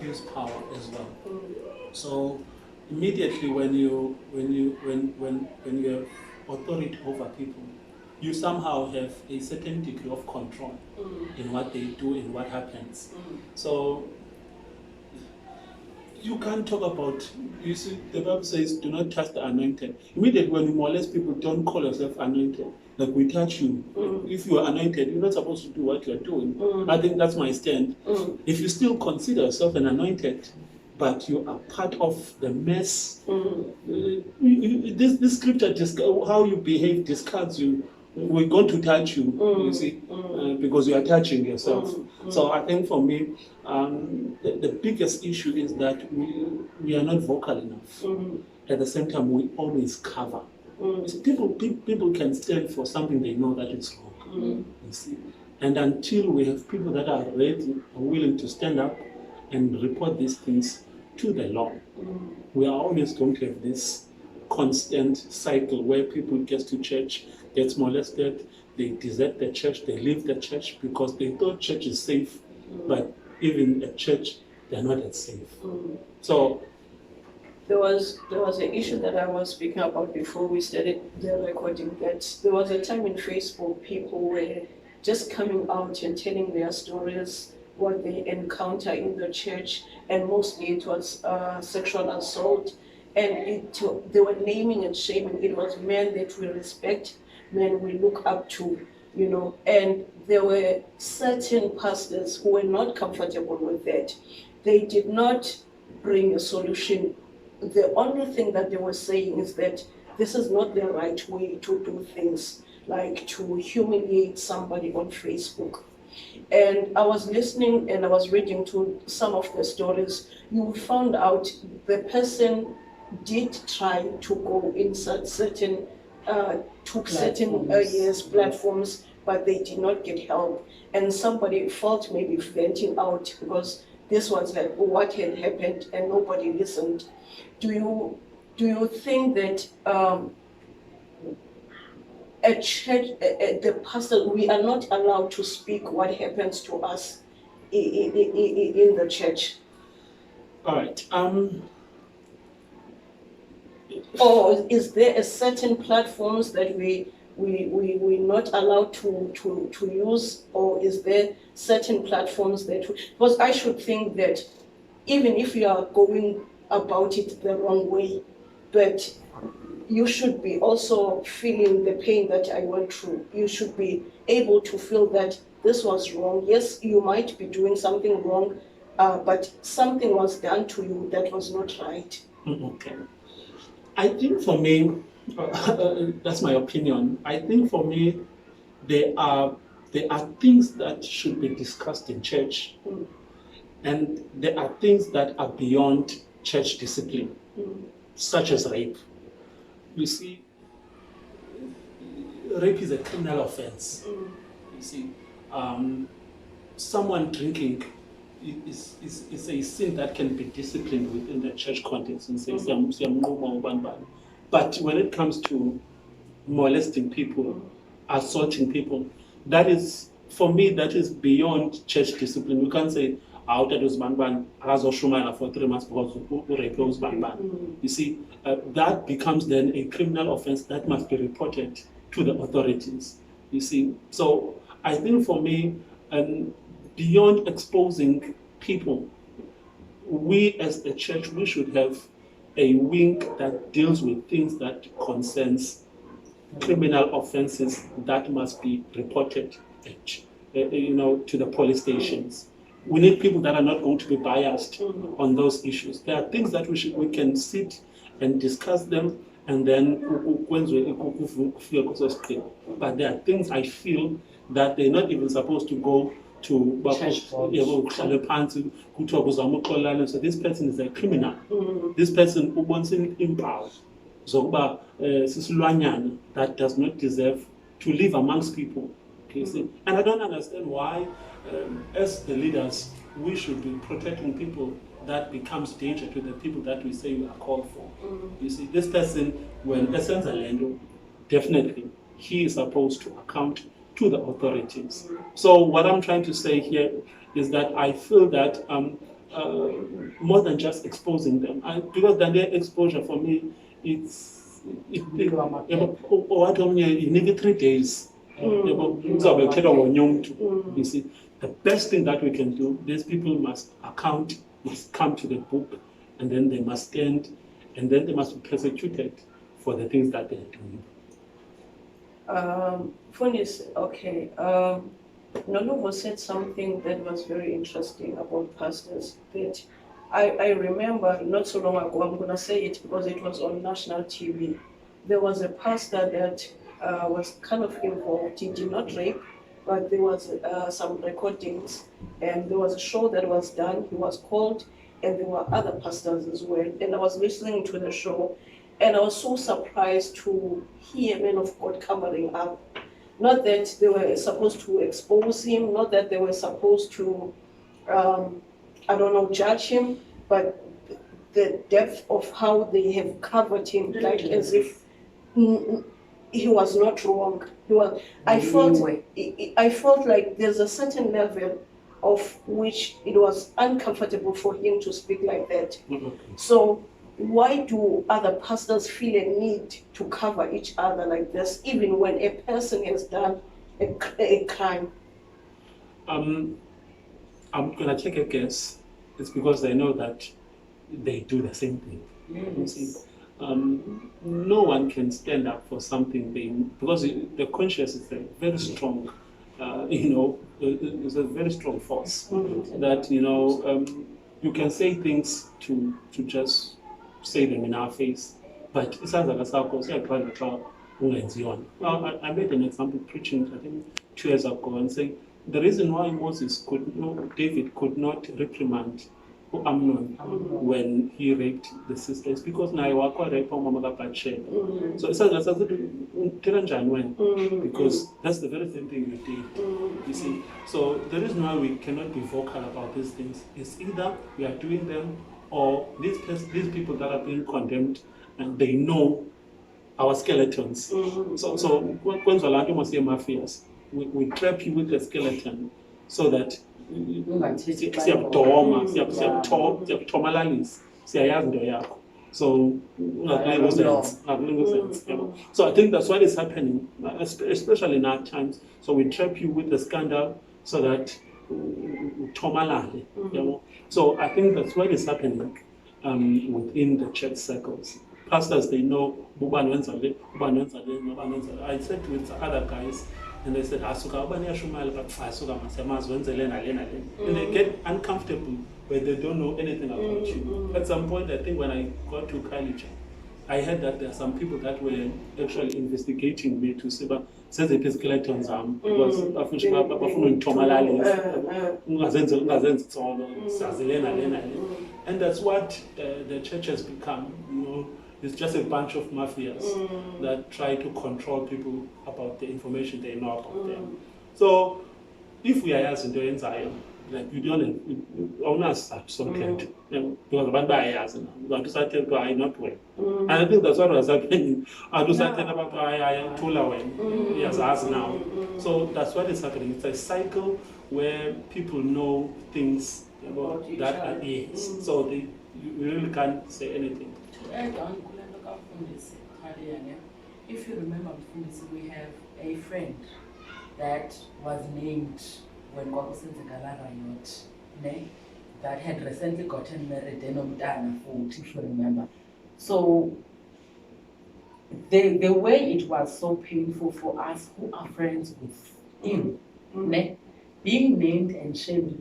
abuse power as well. So immediately when you have authority over people, you somehow have a certain degree of control in what they do and what happens. So you can't talk about, you see, the Bible says, do not touch the anointed. Immediately when you molest people, don't call yourself anointed. Like we touch you. If you are anointed, you're not supposed to do what you're doing. I think that's my stand. If you still consider yourself an anointed, but you are part of the mess, this scripture, how you behave discards you. We're going to touch you, you see, because you are touching yourself. So I think for me, the biggest issue is that we are not vocal enough. At the same time, we always cover. People can stand for something they know that it's wrong. You see, and until we have people that are ready and willing to stand up and report these things to the law, we are always going to have this constant cycle where people get to church, get molested, they desert the church, they leave the church because they thought church is safe, but even at church, they're not as safe. So there was an issue that I was speaking about before we started the recording, that there was a time in Facebook people were just coming out and telling their stories, what they encounter in the church, and mostly it was sexual assault, and they were naming and shaming. It was men that we respect, men we look up to, you know, and there were certain pastors who were not comfortable with that. They did not bring a solution. The only thing that they were saying is that this is not the right way to do things, like to humiliate somebody on Facebook. And I was listening and I was reading to some of the stories. You found out the person did try to go inside certain platforms, but they did not get help. And somebody felt maybe venting out because this was like what had happened and nobody listened. Do you think that at church, the pastor, we are not allowed to speak what happens to us in the church? all right. Or is there a certain platforms that we're not allowed to use, or is there certain platforms that because I should think that even if you are going about it the wrong way, but you should be also feeling the pain that I went through. You should be able to feel that this was wrong. Yes, you might be doing something wrong, but something was done to you that was not right. Okay. I think for me, that's my opinion. I think for me, there are things that should be discussed in church, and there are things that are beyond church discipline, such as rape. You see, rape is a criminal offense. You see, someone drinking is a sin that can be disciplined within the church context and say, but when it comes to molesting people, assaulting people, that is, for me, that is beyond church discipline. We can't say, out of those man has for 3 months because who rapes man. You see, that becomes then a criminal offense that must be reported to the authorities. You see, so I think for me, beyond exposing people, we as the church, we should have a wing that deals with things that concerns criminal offenses that must be reported to the police stations. We need people that are not going to be biased on those issues. There are things that we can sit and discuss them, and then but there are things I feel that they're not even supposed to go to so this person is a criminal. This person wants an impact that does not deserve to live amongst people. Okay, and I don't understand why, as the leaders, we should be protecting people that becomes danger to the people that we say we are called for. You see, this person, when Essence Alendo, definitely he is supposed to account to the authorities. So what I'm trying to say here is that I feel that more than just exposing them. Because then their exposure for me, what you need 3 days. You see, the best thing that we can do, these people must come to the book, and then they must stand, and then they must be persecuted for the things that they are doing. Funis, okay. Noluvo said something that was very interesting about pastors. That I remember not so long ago, I'm going to say it because it was on national TV. There was a pastor that was kind of involved. He did not rape, but there was some recordings, and there was a show that was done. He was called, and there were other pastors as well. And I was listening to the show, and I was so surprised to hear men of God covering up. Not that they were supposed to expose him, not that they were supposed to, judge him, but the depth of how they have covered him, like as if he was not wrong. I felt like there's a certain level of which it was uncomfortable for him to speak like that. So why do other pastors feel a need to cover each other like this, even when a person has done a crime? I'm going to take a guess. It's because they know that they do the same thing. You see, no one can stand up for something because the conscience is a very strong, it's a very strong force. That you can say things to just say them in our face, but it sounds like a circle. I made an example preaching, I think 2 years ago, and saying the reason why David could not reprimand Amnon when he raped the sister is because now rape So it sounds like because that's the very same thing we did. You see, so the reason why we cannot be vocal about these things is either we are doing them, or these people that are being condemned, and they know our skeletons. So when mafias, we trap you with the skeleton so that so I think that's what is happening, especially in our times. So we trap you with the scandal so that so I think that's what is happening within the church circles. Pastors, they know. I said with other guys, and they said, and they get uncomfortable when they don't know anything about you. At some point, I think when I got to college, I heard that there are some people that were actually investigating me to see the skeletons because and that's what the church has become. It's just a bunch of mafias that try to control people about the information they know about them. So if we are asking to Zion, like you don't own us at some point, because the band I want to start to I not well. And I think that's what was happening. I was started about I yes, as now. So that's what is happening. It's a cycle where people know things about that are yes. So you really can't say anything. To add on, if you remember, we have a friend that was named when Gokusen's Riot, that had recently gotten married in Omdana, if you remember. So the way it was so painful for us who are friends with him, being named and shamed,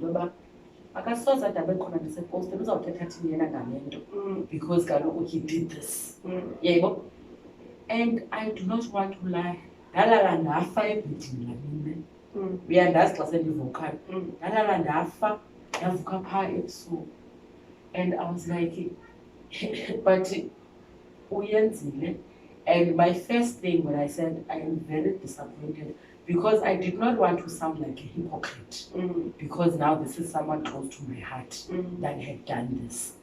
because he did this. And I do not want to lie. We understand the vocal. And I was like, but and my first thing when I said I am very disappointed, because I did not want to sound like a hypocrite, because now this is someone close to my heart that had done this.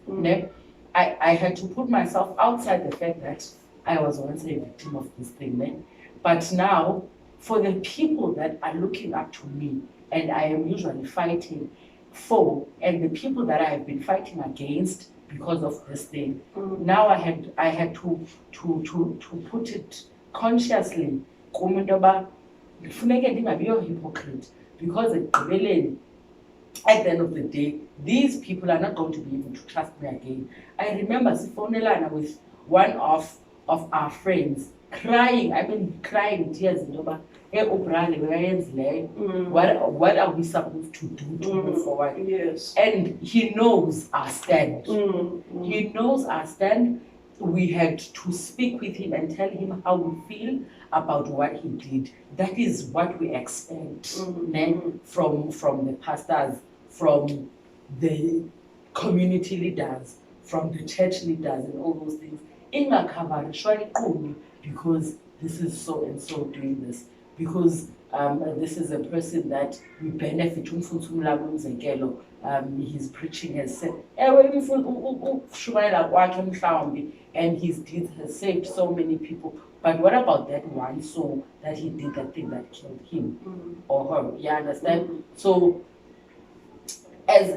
I had to put myself outside the fact that I was once a victim of this thing. But now, for the people that are looking up to me, and I am usually fighting foe and the people that I have been fighting against because of this thing. Now I had to put it consciously. Funeke ndingabi hypocrite, because at the end of the day, these people are not going to be able to trust me again. I remember sifonelana with one of our friends, crying tears into what are we supposed to do to move forward? Yes. And he knows our stand. He knows our stand. We had to speak with him and tell him how we feel about what he did. That is what we expect from the pastors, from the community leaders, from the church leaders and all those things. Because this is so and so doing this. Because this is a person that we benefit from. His preaching has said, and his deeds has saved so many people. But what about that one soul that he did that thing that killed him or her? You understand? So as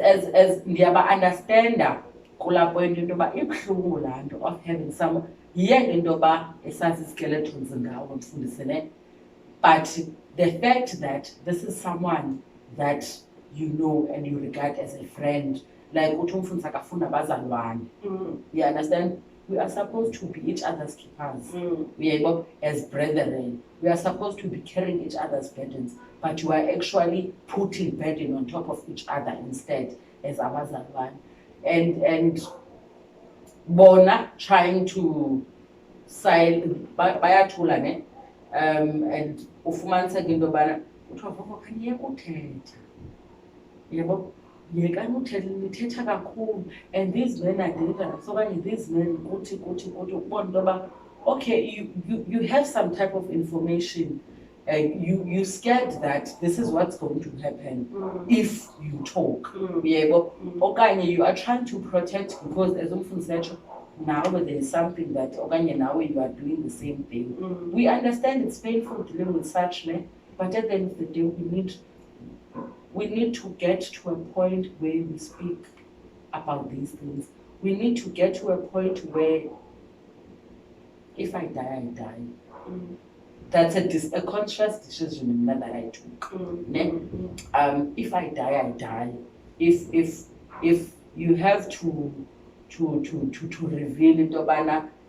understander point of having some skeletons but the fact that this is someone that you know and you regard as a friend, like you understand, we are supposed to be each other's keepers. We are as brethren. We are supposed to be carrying each other's burdens, but you are actually putting burden on top of each other instead as abazalwane. And bona trying to bayathula ne and ufumanisa into yobana kuthiwa voko khaniyeka uthetha yebo yekani uthetha nithetha kakhulu and these men are deliverance okanye these men kuthi ukubona into yoba okay you have some type of information and you scared that this is what's going to happen if you talk yebo okanye you are trying to protect because as umfundisi yatsho now there is something that okanye now you are doing the same thing. We understand it's painful dealing with such but at the end of the day we need to get to a point where we speak about these things. We need to get to a point where if I die, I die. That's a conscious decision that I took. If I die, I die. If you have to reveal it,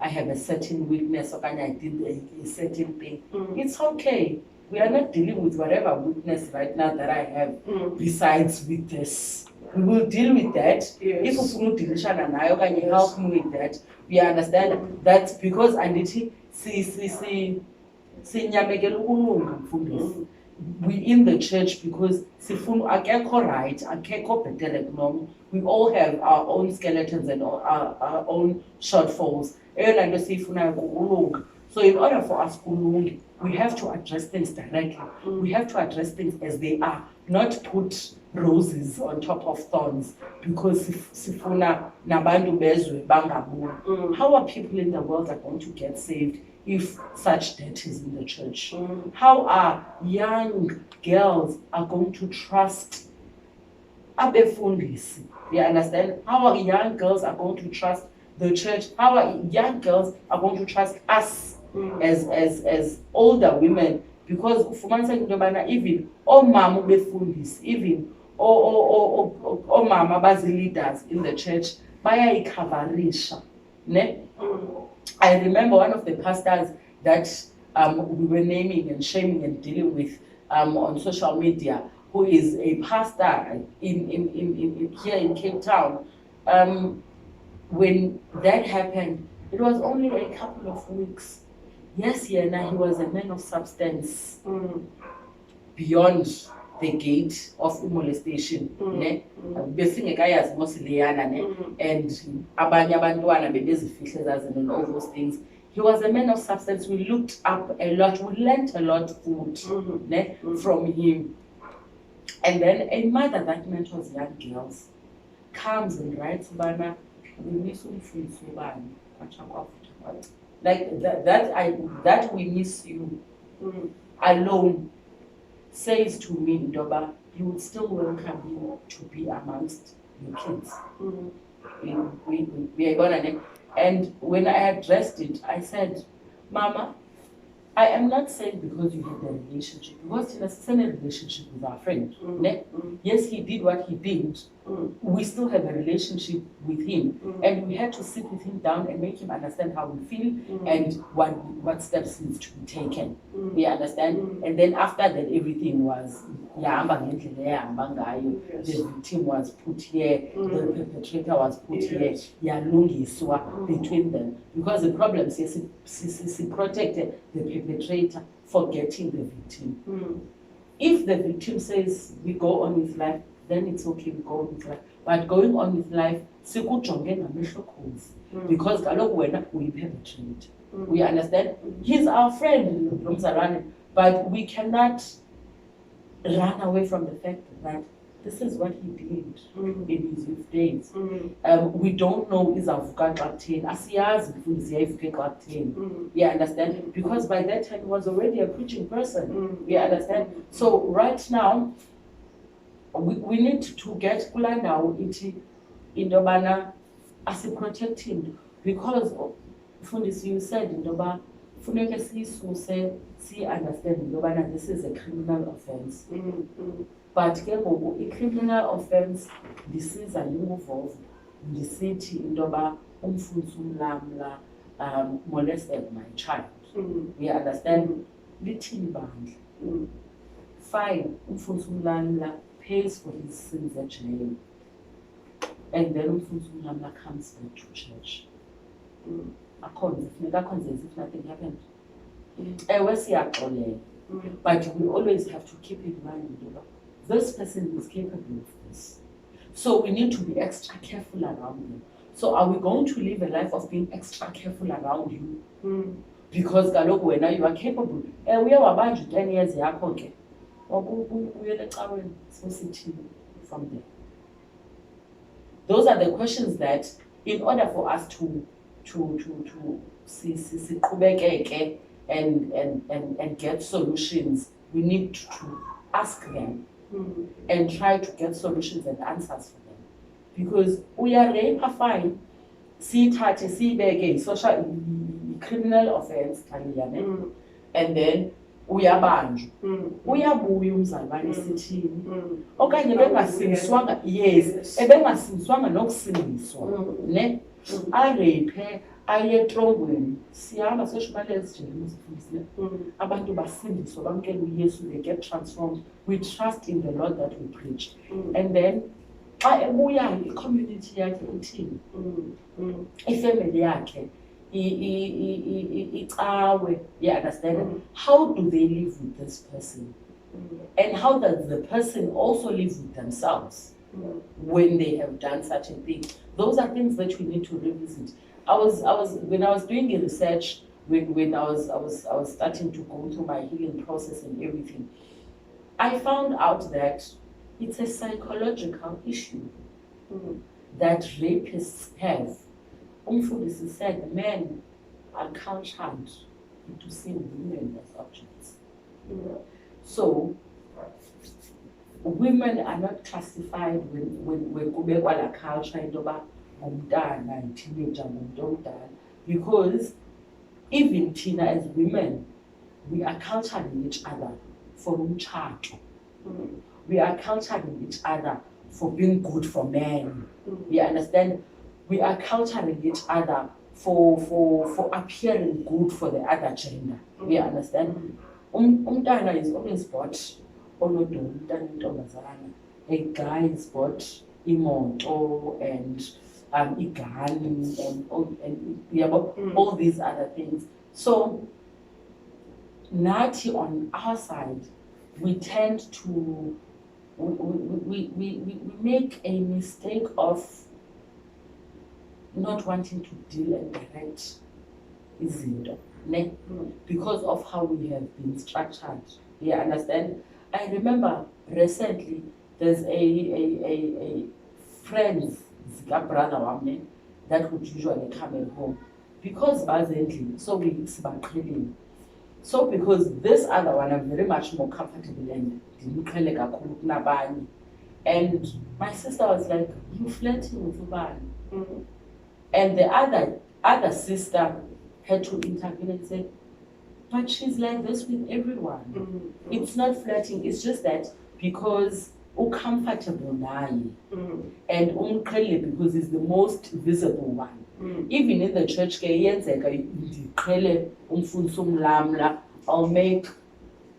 I have a certain weakness, or I did a certain thing. It's okay. We are not dealing with whatever weakness right now that I have besides with this. We will deal with that. If you can help me with that, we understand that's because I need to see we in the church because we all have our own skeletons and our own shortfalls. So in order for us we have to address things directly. We have to address things as they are, not put roses on top of thorns because how are people in the world are going to get saved if such debt is in the church? How are young girls are going to trust abefundisi? You understand? How are young girls are going to trust the church? How are young girls are going to trust us as older women? Because even mama befundisi, even mama bazi leaders in the church, bayayikavarisha, ne? I remember one of the pastors that we were naming and shaming and dealing with on social media, who is a pastor in here in Cape Town. When that happened, it was only a couple of weeks. Yes, he was a man of substance beyond the gate of molestation. And abanye abantwana bebezifihlezazi and all those things. He was a man of substance. We looked up a lot. We learned a lot from him. And then a mother that mentors young girls comes and writes, like that we miss you alone. says to me, Ndoba, you would still welcome me to be amongst your kids. We are gonna, and when I addressed it, I said, Mama, I am not saying because you had a relationship, because in a relationship with our friend. Yes, he did what he did. We still have a relationship with him, and we had to sit with him down and make him understand how we feel and what steps needs to be taken. We understand, and then after that, everything was the victim was put here, the perpetrator was put here, between them, because the problem is he protected the perpetrator, forgetting the victim. If the victim says we go on with life, then it's okay, we go on with life. But going on with life, because we perpetrate. We understand. He's our friend, but we cannot run away from the fact that this is what he did in his youth days. We don't know is avuka xa 10. Asiyazi mfundisi yayivuke xa 10. You understand? Because by that time he was already a preaching person. You understand? So right now, we need to get kula ndawo ithi into yobana asiprotect him, because mfundisi, you said into yoba funeke siyisuse siyi-understand into yobana this is a criminal offense. But ke ngoku i-criminal offense ndisiza linguvovo ndisithi into yoba umfundisi uMlamla molested my child. We understand lithini bandla. Fine, umfundisi uMlamla pays for his sins at jail, and then umfundisi uMlamla comes back to church. Akhonze as if nothing happened. Ewe siyaxolela, but we always have to keep in mind that this person is capable of this. So we need to be extra careful around them. So are we going to live a life of being extra careful around you? Because kaloku wena you are capable. Uye wabanjwa 10 years yakho ke. Uyele ecaweni sosithini from there. Those are the questions that, in order for us to siqhubekeke and get solutions, we need to ask them and try to get solutions and answers for them. Because we are rape fine, siyithathe siyibeke social criminal offense and then uyabanjwa uyabuya umzalwane sithini okanye bengasindiswanga, yes, ebengasindiswanga nokusindiswa ne arephe aye etrongweni, sihamba seshumayela esijele sifundisile abantu basindiswa bamkele uYesu, they get transformed. We trust in the Lord that we preach. And then xa ebuya i-community yakhe ithini, ifamily yakhe icawe, you understand? How do they live with this person? And how does the person also live with themselves when they have done such a thing? Those are things that we need to revisit. When I was doing the research, when I was starting to go through my healing process and everything, I found out that it's a psychological issue that rapists have. Umfundisi said men are cultured into seeing women as objects. So women are not classified when kubekwa la culture into yoba ngumntana, teenager, ngumuntu omdala, because even thina as women, we are culturing each other for umtshato. We are culturing each other for being good for men. You understand? We are culturing each other for appearing good for the other gender. You understand? Umntana is always bought a guy is bought imoto and igani and all these other things. So Nati on our side, we tend to we make a mistake of not wanting to deal and direct izinto, because of how we have been structured. You understand? I remember recently there's a friend, brother wami, that would usually come at home because basically, so we sibaqhelile. So because this other one, I'm very much more comfortable and my sister was like, you flirting with Ubani. And the other sister had to intervene and say, but she's like this with everyone. It's not flirting, it's just that because uncomfortable naye and umqhele because he's the most visible one. Even in the church, ndiqhele umfundisi uMlamla, I'll make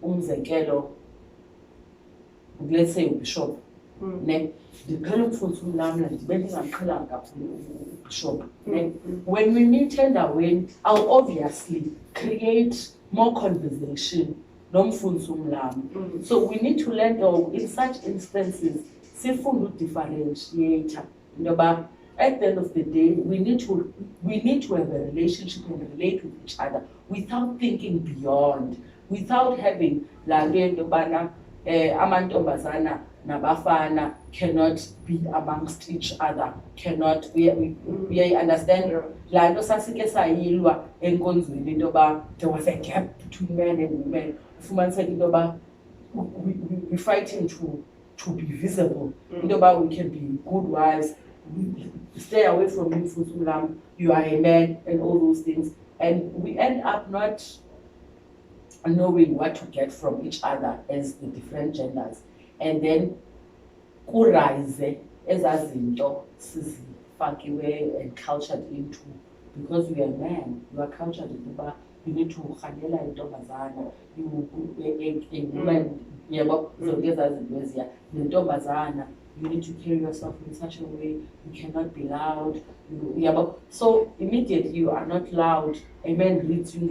umzekelo, let's say ubishop. Ndiqhele umfundisi uMlamla, ndibe ndingamqhelanga kakhulu ubishop. When we meet endaweni, I'll obviously create more conversation. So we need to learn, in such instances, to differentiate. But at the end of the day, we need to have a relationship and relate with each other without thinking beyond, without having amantombazana nabafana cannot be amongst each other, cannot, we understand there was a gap between men and women. We're fighting to be visible. We can be good wives, stay away from him, you are a man, and all those things. And we end up not knowing what to get from each other as the different genders. And then kurise ezazinto sizifakiwe and cultured into, because we are men, you are cultured into. You need to handle intombazana, you woman, you need to carry yourself in such a way, you cannot be loud. So immediately you are not loud, a man reads you.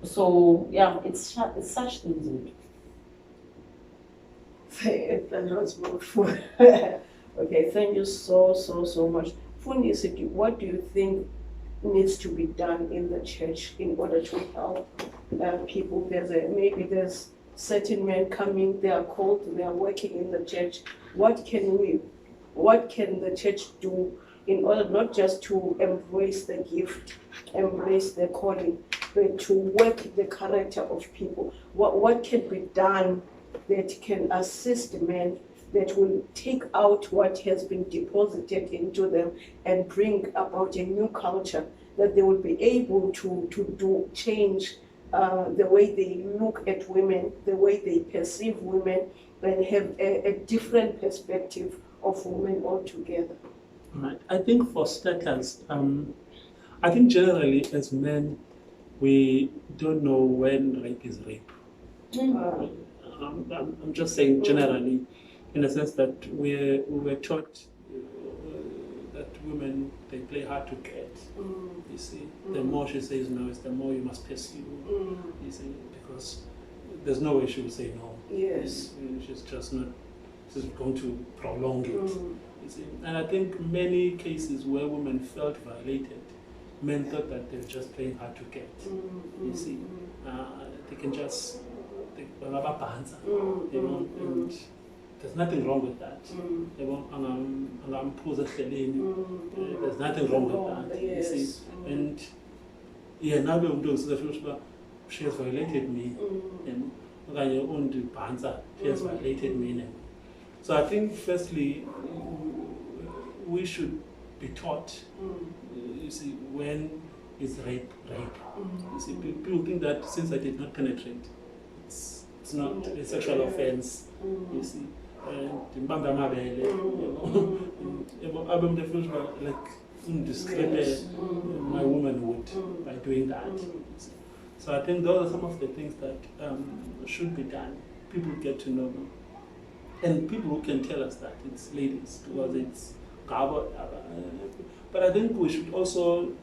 So yeah, it's such things. That was beautiful. Okay, thank you so much. Fundisi, what do you think needs to be done in the church in order to help people? Maybe there's certain men coming, they are called, they are working in the church. What can the church do in order not just to embrace the gift, embrace the calling, but to work the character of people? What can be done that can assist men, that will take out what has been deposited into them and bring about a new culture, that they will be able to change the way they look at women, the way they perceive women, and have a different perspective of women altogether. Right. I think for starters, I think generally as men, we don't know when rape is rape. I'm just saying generally, in the sense that we were taught that women, they play hard to get. You see, the more she says no, it's the more you must pursue. You see, because there's no way she will say no. Yes. She's just not. She's going to prolong it. You see, and I think many cases where women felt violated, men thought that they're just playing hard to get. You see, they can just. You know, and there's nothing wrong with that. There's nothing wrong with that. You see, and yeah, now she has violated me, and she has violated me. So I think firstly, we should be taught. You see, when is rape rape? You see, people think that since I did not penetrate, it's not a sexual offense. You see, and like discredit my womanhood by doing that. So I think those are some of the things that should be done. People get to know them, and people who can tell us that it's ladies, because it's but I think we should also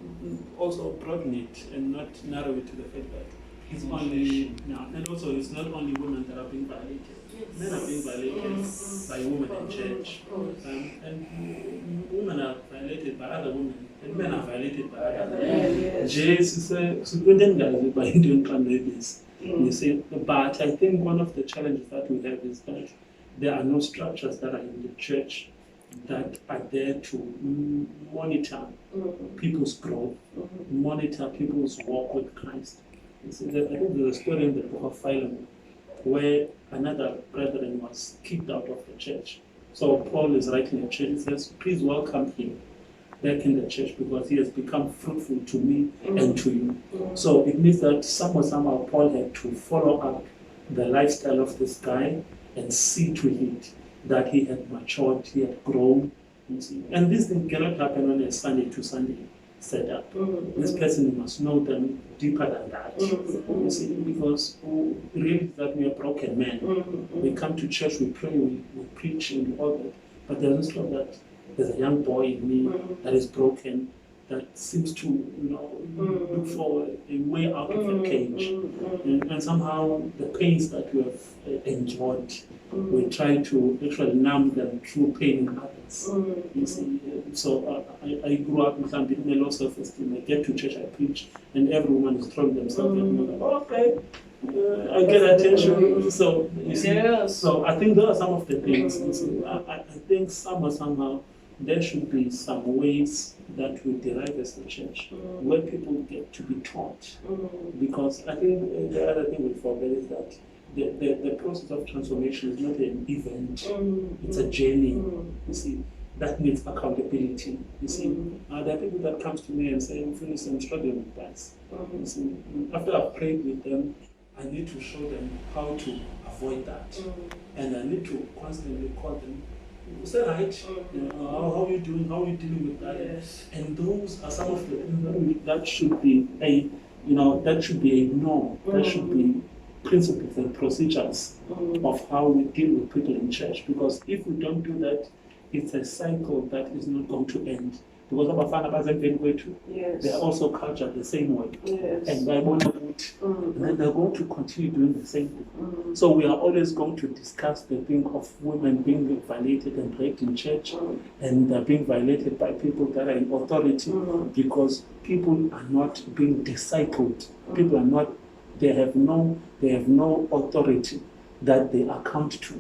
broaden it and not narrow it to the fact that it's only now, and also it's not only women that are being violated. Men are being violated by women in church, and women are violated by other women, and men are violated by other men. You see, but I think one of the challenges that we have is that there are no structures that are in the church that are there to monitor people's growth, monitor people's walk with Christ. I think there's a story in the book of Philemon where another brethren was kicked out of the church. So Paul is writing a church, he says, please welcome him back in the church because he has become fruitful to me and to you. So it means that somehow Paul had to follow up the lifestyle of this guy and see to it that he had matured, he had grown. You see. And this thing cannot happen on a Sunday to Sunday setup. This person must know them deeper than that. You see, because we realize that we are broken men. We come to church, we pray, we preach and all that. But there's also that there's a young boy in me that is broken, that seems to, look for a way out of a cage. And somehow the pains that we have enjoyed, we try to actually numb them through pain in others. You see, so I grew up with something in a low self-esteem. I get to church, I preach, and everyone is throwing themselves at me. Like, okay, I get attention. So you see, so I think those are some of the things. You see, I think somehow there should be some ways that we derive as a church where people get to be taught. Because I think the other thing we forget is that the process of transformation is not an event, it's a journey. You see, that needs accountability. You see, there are people that comes to me and say, I'm struggling with that. You see, after I've prayed with them, I need to show them how to avoid that. And I need to constantly call them. Is that right? How are you doing? How are you dealing with that? Yes. And those are some of the things that should be that should be a norm. That should be principles and procedures of how we deal with people in church. Because if we don't do that, it's a cycle that is not going to end. Because they are also cultured the same way. Yes. And then they're going to continue doing the same thing. So we are always going to discuss the thing of women being violated and raped in church and being violated by people that are in authority because people are not being discipled. People are not, they have no authority that they account to.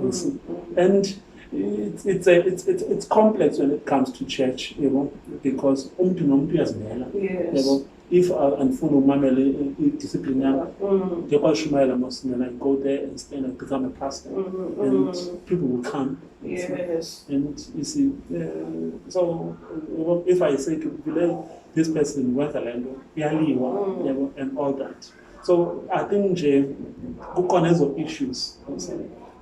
You see? And it's complex when it comes to church, because umuntu nomuntu uyazimela. Yes. If andifuna umamela discipline yami, ngiyakwashumayela and I go there and stand and become a pastor, and people will come. Yes. And you see, so if I say to this person Wetherland, and all that. So I think kukhona ezo issues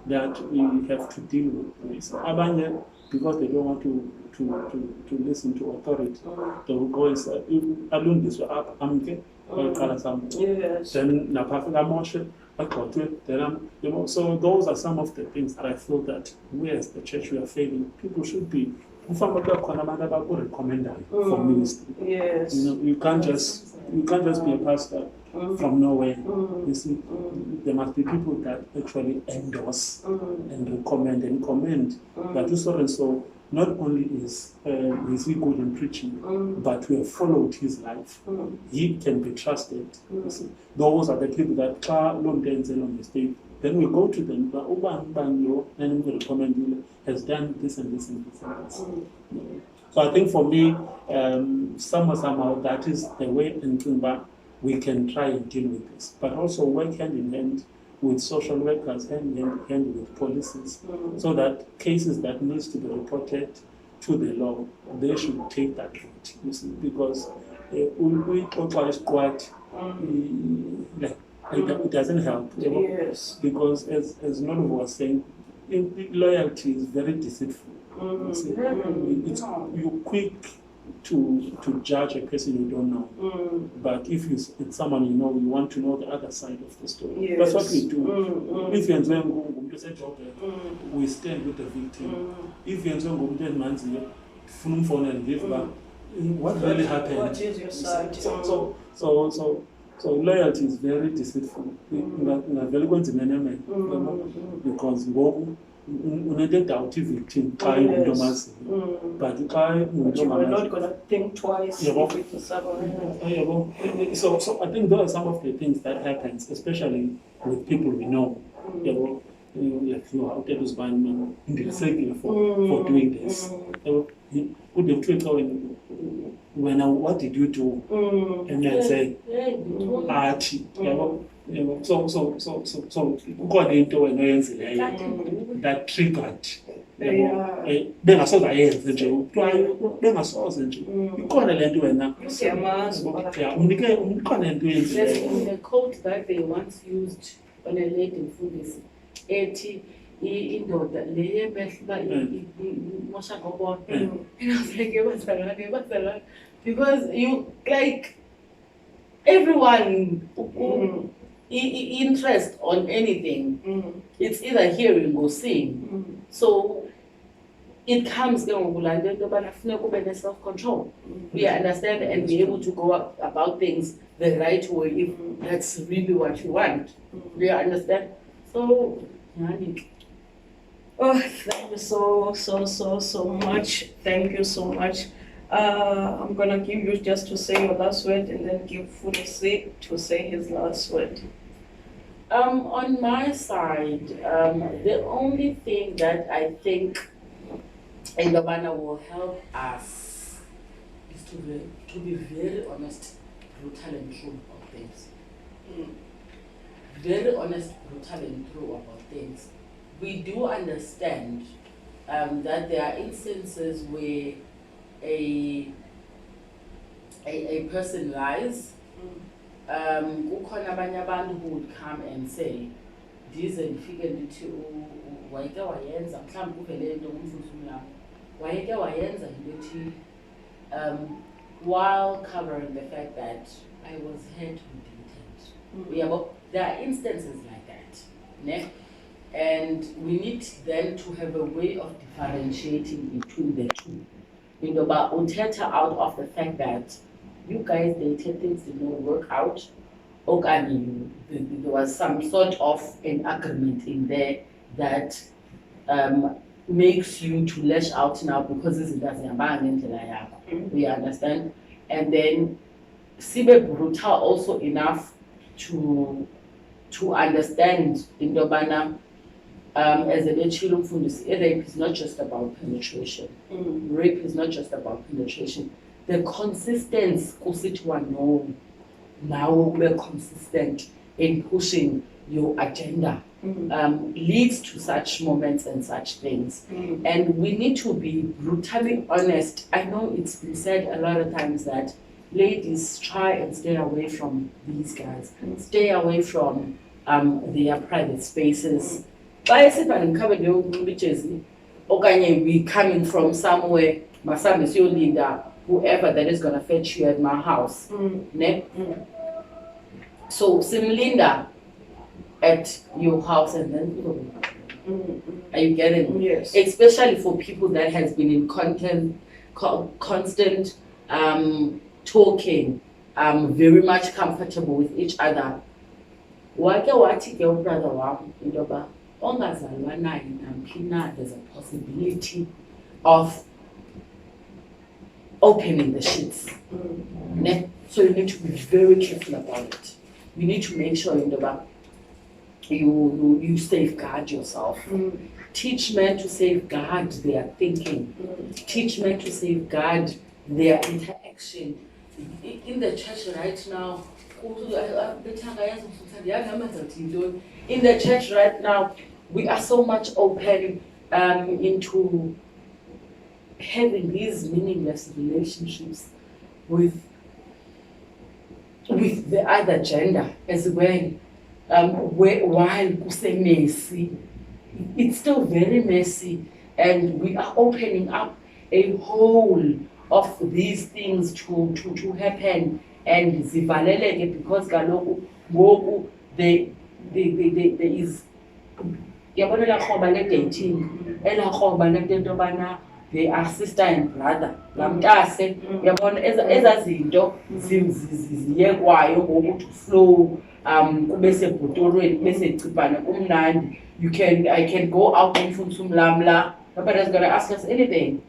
that we have to deal with. Abanye, because they don't want to listen to authority, they will go and say, alone this way up, I'm okay, Yes. then napafika moshe, then so those are some of the things that I feel that we as the church we are failing. People should be recommended for ministry. Yes. You can't just be a pastor from nowhere. You see, there must be people that actually endorse and recommend and commend that so and so not only is he good in preaching, but we have followed his life. He can be trusted. You see, those are the people that long days on the stage. Then we go to them, but and we recommend you has done this and this and this and this. So I think for me, somehow that is the way in Tumba we can try and deal with this, but also work hand in hand with social workers, hand in hand with policies, so that cases that needs to be reported to the law, they should take that route. You see, because we is quite it doesn't help. Yes. Because as Noluvo was saying, loyalty is very deceitful. You see, you're quick to judge a person you don't know. But if it's someone you know, you want to know the other side of the story. Yes. That's what we do. If you're in we stand with the victim. If you're in what really happened? What is your side? So loyalty is very deceitful. Because unede doubt victim Yes. but But you were not going to think twice if it was someone. So I think those are some of the things that happens, especially with people we know. like no, out there was man indirectly for doing this. Would have tweeted when what did you do? And then say, Archie, so got into an answer that triggered. Bengasoze ayenze nje bengasoze nje ikhona lento wena unike umkhona lento There's yenzileyo. the quote that they once used on a lady mfundisi ethi indoda le yemehla imosha ngobona. And I was like, "Yebazalwane." Because you like everyone interest on anything, it's either hearing or seeing. So it comes to self-control. We understand and be able to go about things the right way if that's really what you want. We understand. So, Oh, thank you so much. Thank you so much. I'm gonna give you just to say your last word and then give Fudisi to say his last word. On my side, the only thing that I think Endobana will help us is to be very honest, brutal and true about things. Very honest, brutal and true about things. We do understand that there are instances where a person lies. Kukhona abanye abantu who would come and say, "Dize ndifike ndithi wayeke wayenza mhlawumbe kuvele into ngumfundisi Mlamla. Wayeke wayenza into ethi while covering the fact that I was hurt with intent." There are instances like that. Ne? And we need then to have a way of differentiating between the two. But uthetha out of the fact that you guys dated, things did not work out. Okay, there was some sort of an agreement in there that makes you to lash out now because this doesn't we understand. And then sibe brutal also enough to understand in Dobana as a bechilo mfundisi, rape is not just about penetration. Rape is not just about penetration. The consistency kusitwa no. Now we're consistent in pushing your agenda leads to such moments and such things. And we need to be brutally honest. I know it's been said a lot of times that ladies try and stay away from these guys, stay away from their private spaces. We coming from somewhere, whoever that is gonna fetch you at my house. So Simlinda at your house and then are you getting? Yes. Especially for people that has been in constant talking, very much comfortable with each other. Wake wathi ke brother wam into ba ongazalwa naye namphi na, there's a possibility of opening the sheets. So you need to be very careful about it. You need to make sure you safeguard yourself. Teach men to safeguard their thinking. Teach men to safeguard their interaction. In the church right now, in the church right now, we are so much open into having these meaningless relationships with the other gender as well. While messy, it's still very messy, and we are opening up a whole of these things to happen and zivaleleke because kaloku ngoku there is yabona la khoba le dating ela khoba le nto bana they are sister and brother lamntase yabona ezazinto ziyekwayo ngokuthi flow kube sebhutorweni kube secipana kumnandi I can go out umfundisi Mlamla, nobody's gonna ask us anything.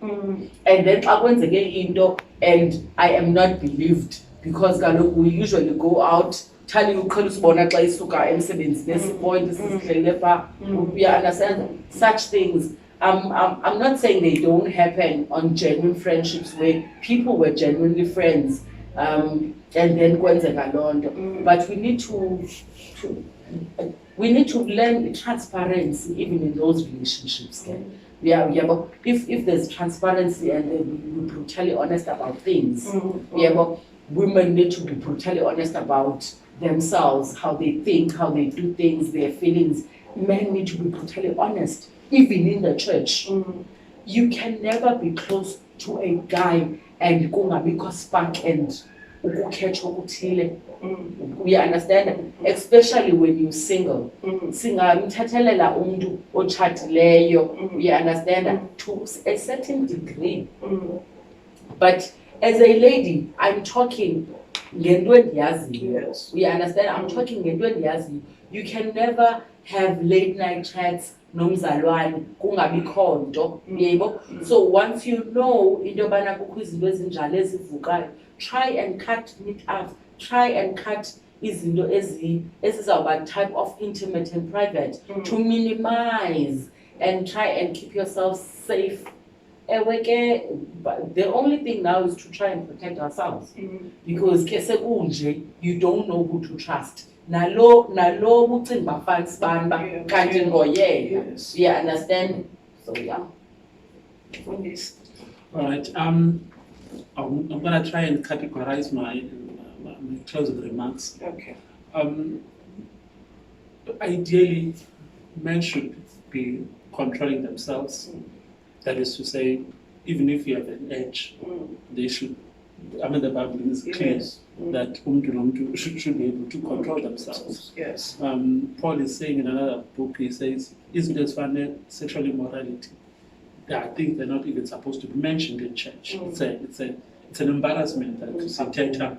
And then xa kwenzeke into and I am not believed because we usually go out Talia uqhela usibona xa isuka emsebenzini esipoint sisihlele pha. We understand such things. I'm not saying they don't happen on genuine friendships where people were genuinely friends, and then kwenzeka loo nto. But we need to learn transparency even in those relationships. Yeah, but if there's transparency and we're brutally honest about things, but women need to be brutally honest about themselves, how they think, how they do things, their feelings. Men need to be brutally honest, even in the church. You can never be close to a guy and kungabikho spark and ukukhetha okuthile. We understand, especially when you're single. Singamthathelela umuntu otshatileyo, we understand, to a certain degree. But as a lady, I'm talking ngento endiyaziyo. Yes. We understand, I'm talking ngento endiyaziyo. You can never have late night chats nomzalwane kungabikho nto, yebo. So once you know into yobana kukho izinto ezinjalo ezivukayo, try and cut it out. Try and cut izinto ezizawuba type of intimate and private to minimize and try and keep yourself safe. But the only thing now is to try and protect ourselves, because kesekunje, you don't know who to trust. Nalo ucinga bafana sibani kanti ngoyena. You understand? So yeah. All right. I'm gonna try and categorize my closing remarks. Okay. Ideally, men should be controlling themselves. That is to say, even if you have an edge, they should. I mean, the Bible is clear that umuntu should be able to control themselves. Yes. Paul is saying in another book, he says, isn't it funny, sexual immorality? There are things that are not even supposed to be mentioned in church. It's an embarrassment that sithetha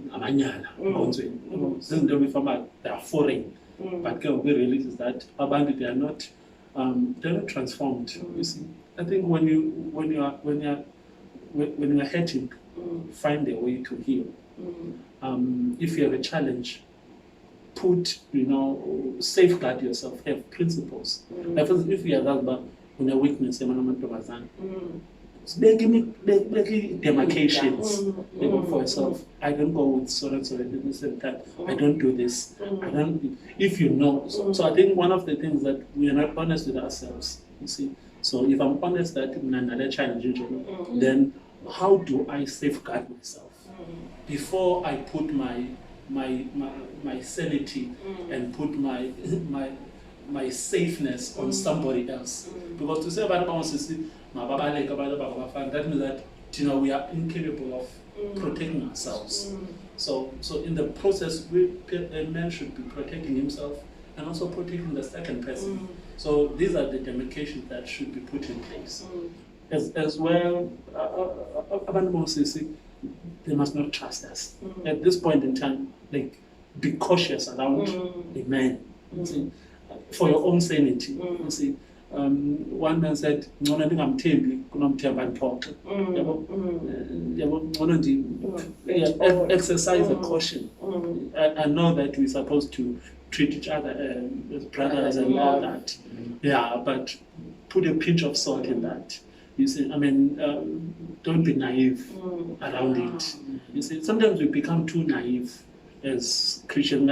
amanyala ngonzweni. Izinto befama they are foreign. But the reality is that abantu they are not transformed. You see, I think when you are hurting, find a way to heal. If you have a challenge, safeguard yourself. Have principles. Like if you are when a weakness, make demarcations for yourself. I don't go with so and so at the same time. I don't do this. I don't. If you know, so I think one of the things that we are not honest with ourselves. You see, so if I'm honest that in another challenge, then how do I safeguard myself before I put my sanity and put my safeness on somebody else? Because to say about that means that we are incapable of protecting ourselves. So in the process, men should be protecting himself and also protecting the second person. So these are the demarcations that should be put in place. As well, they must not trust us. At this point in time, like, be cautious around the men. See, for your own sanity. You see, one man said, exercise the caution. I know that we're supposed to treat each other as brothers and all that. Yeah, but put a pinch of salt in that. You see, I mean, don't be naive around it. You see, sometimes we become too naive as Christians.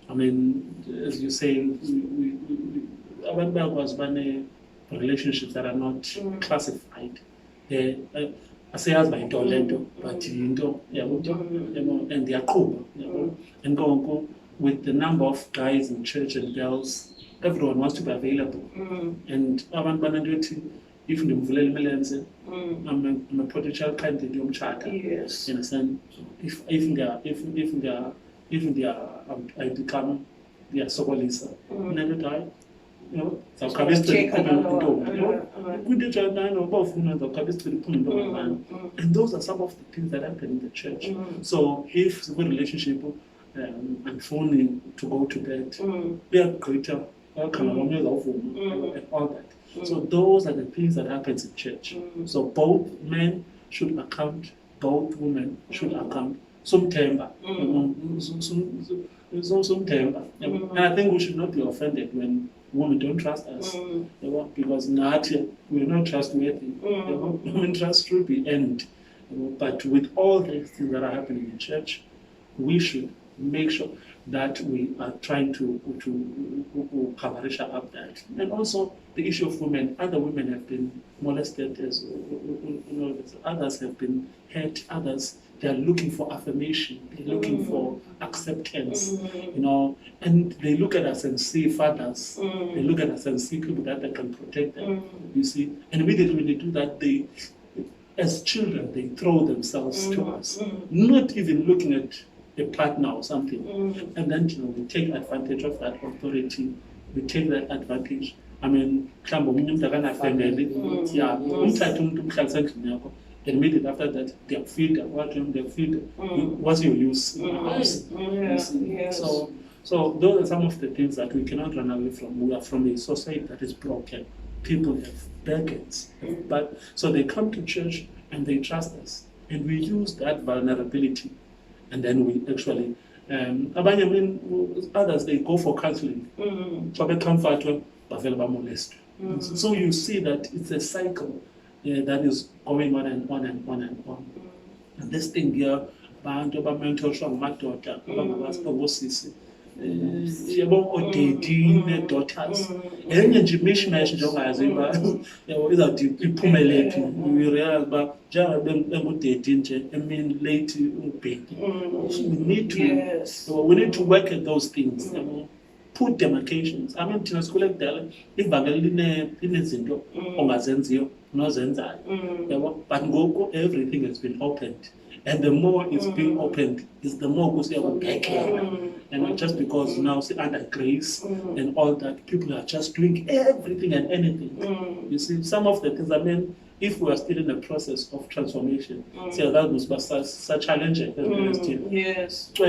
I mean, as you say, relationships that are not classified. I say as by Dolendo, but and they are cool. And go with the number of guys in church and girls. Everyone wants to be available. And if the I'm a potential candidate charter. Yes. You understand? If they are I become their sokolisa. Another time, and those are some of the things that happen in the church. So if the relationship and phoning to go to bed, we are greater. And all that. So those are the things that happens in church. So both men should account, both women should account somthemba, somethemba. And I think we should not be offended when women don't trust us, because we're not trustworthy. Women trust should be earned. But with all these things that are happening in church, we should make sure that we are trying to cover up that. And also the issue of women. Other women have been molested, as others have been hurt, others they are looking for affirmation, they're looking for acceptance, and they look at us and see fathers, they look at us and see people that they can protect them, you see. And immediately when they do that, they, as children, they throw themselves to us, not even looking at a partner or something. And then we take advantage of that authority, we take that advantage. I mean, and immediately after that, they're filled. What's your use in the house? Yes. So those are some of the things that we cannot run away from. We are from a society that is broken. People have burdens, but so they come to church and they trust us, and we use that vulnerability, and then we actually. Others they go for counseling. So they come for molest. So you see that it's a cycle that is going on and on and on and on. And this thing here, abantu abamentoshwa ngamadoda abangabasibosisi odedi ne-daughters enye nje imishmash nje ongayazi izawuthi iphumelephi urealize uba njengoba engudedi nje emini late ubheki. We need to work at those things. Put demarcations. I mean, thina sikhule kudala ivangeli linezinto ongazenziyo nozenzayo, but ngoku everything has been opened, and the more it's being opened is the more kusiyakubhekela. And not just because now under grace and all that, people are just doing everything and anything. You see, some of the things, I mean, if we are still in the process of transformation, such challenging Yes. So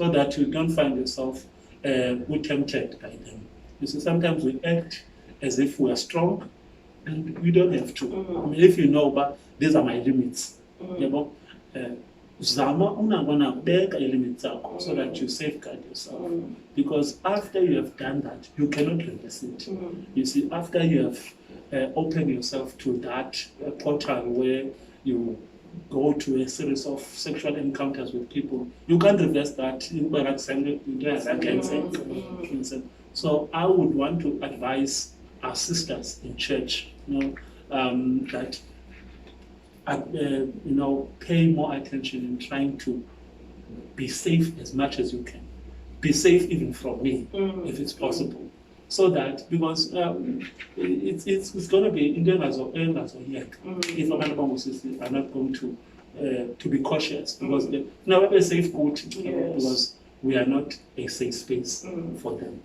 that you don't find yourself tempted by them. You see, sometimes we act as if we are strong, and we don't have to. I mean, if you know, but these are my limits. Zama unangona beka limits so that you safeguard yourself. Because after you have done that, you cannot reverse it. You see, after you have opened yourself to that portal where you go to a series of sexual encounters with people, you can't reverse that. So I would want to advise our sisters in church, that pay more attention in trying to be safe as much as you can. Be safe even from me, if it's possible. So that, because it's going to be Indian as or yet, if are not going to be cautious, because we're a safe boat, because we are not a safe space for them.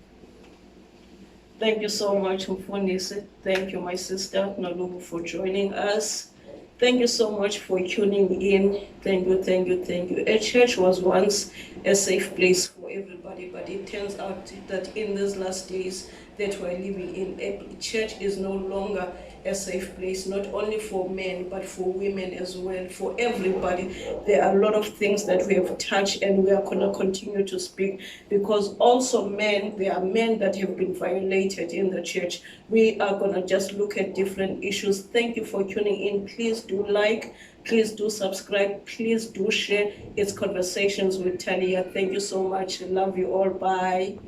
Thank you so much, Mfundisi. Thank you, my sister Noluvo, for joining us. Thank you so much for tuning in. Thank you. A church was once a safe place for everybody, but it turns out that in these last days that we're living in, a church is no longer a safe place, not only for men, but for women as well, for everybody. There are a lot of things that we have touched, and we are going to continue to speak, because also there are men that have been violated in the church. We are going to just look at different issues. Thank you for tuning in. Please do like, please do subscribe, please do share. It's Conversations with Talia. Thank you so much. Love you all. Bye.